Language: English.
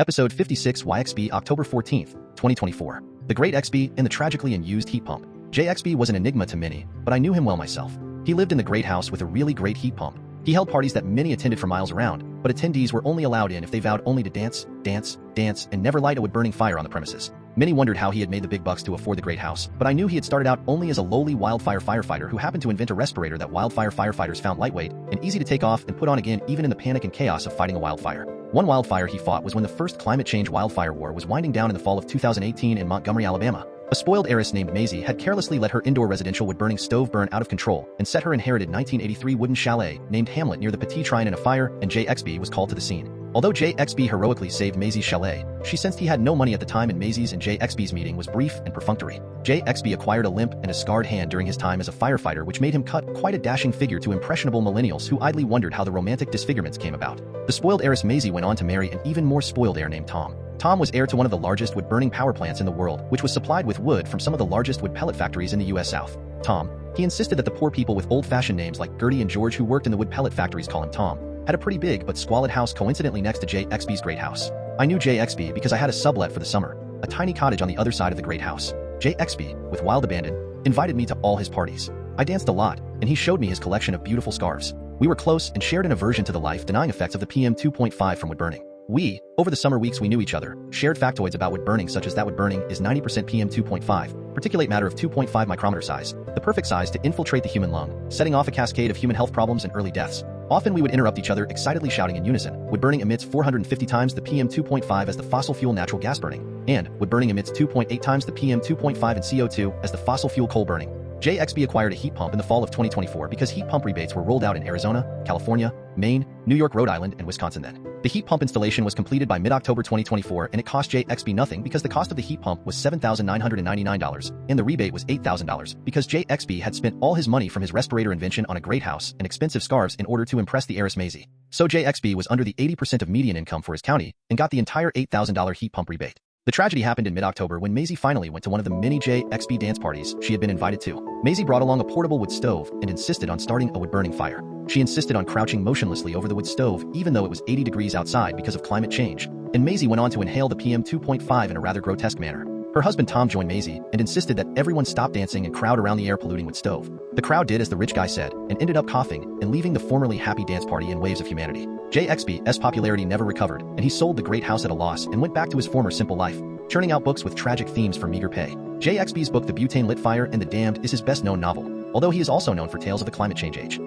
Episode 56 YXB October 14th, 2024. The Great XB in the Tragically Unused Heat Pump. JXB was an enigma to many, but I knew him well myself. He lived in the great house with a really great heat pump. He held parties that many attended for miles around, but attendees were only allowed in if they vowed only to dance, and never light a wood-burning fire on the premises. Many wondered how he had made the big bucks to afford the great house, but I knew he had started out only as a lowly wildfire firefighter who happened to invent a respirator that wildfire firefighters found lightweight and easy to take off and put on again even in the panic and chaos of fighting a wildfire. One wildfire he fought was when the first climate change wildfire war was winding down in the fall of 2018 in Montgomery, Alabama. A spoiled heiress named Maisie had carelessly let her indoor residential wood-burning stove burn out of control and set her inherited 1983 wooden chalet named Hamlet near the Petit Trianon afire, and JXB was called to the scene. Although JXB heroically saved Maisie's chalet, she sensed he had no money at the time, and Maisie's and JXB's meeting was brief and perfunctory. JXB acquired a limp and a scarred hand during his time as a firefighter, which made him cut quite a dashing figure to impressionable millennials who idly wondered how the romantic disfigurements came about. The spoiled heiress Maisie went on to marry an even more spoiled heir named Tom. Tom was heir to one of the largest wood-burning power plants in the world, which was supplied with wood from some of the largest wood pellet factories in the U.S. South. Tom, he insisted that the poor people with old-fashioned names like Gertie and George who worked in the wood pellet factories call him Tom, had a pretty big but squalid house coincidentally next to JXB's great house. I knew JXB because I had a sublet for the summer, a tiny cottage on the other side of the great house. JXB, with wild abandon, invited me to all his parties. I danced a lot, and he showed me his collection of beautiful scarves. We were close and shared an aversion to the life-denying effects of the PM2.5 from wood burning. We, over the summer weeks we knew each other, shared factoids about wood burning, such as that wood burning is 90% PM2.5, particulate matter of 2.5 micrometer size, the perfect size to infiltrate the human lung, setting off a cascade of human health problems and early deaths. Often we would interrupt each other, excitedly shouting in unison. Wood burning emits 450 times the PM2.5 as the fossil fuel natural gas burning, and wood burning emits 2.8 times the PM2.5 and CO2 as the fossil fuel coal burning. JXB acquired a heat pump in the fall of 2024 because heat pump rebates were rolled out in Arizona, California, Maine, New York, Rhode Island, and Wisconsin then. The heat pump installation was completed by mid-October 2024, and it cost JXB nothing because the cost of the heat pump was $7,999, and the rebate was $8,000 because JXB had spent all his money from his respirator invention on a great house and expensive scarves in order to impress the heiress Maisie. So JXB was under the 80% of median income for his county and got the entire $8,000 heat pump rebate. The tragedy happened in mid-October when Maisie finally went to one of the many JXB dance parties she had been invited to. Maisie brought along a portable wood stove and insisted on starting a wood-burning fire. She insisted on crouching motionlessly over the wood stove even though it was 80 degrees outside because of climate change, and Maisie went on to inhale the PM2.5 in a rather grotesque manner. Her husband Tom joined Maisie and insisted that everyone stop dancing and crowd around the air-polluting wood stove. The crowd did as the rich guy said and ended up coughing and leaving the formerly happy dance party in waves of humanity. JXB's popularity never recovered, and he sold the great house at a loss and went back to his former simple life, churning out books with tragic themes for meager pay. JXB's book The Butane Lit Fire and the Damned is his best-known novel, although he is also known for tales of the climate change age.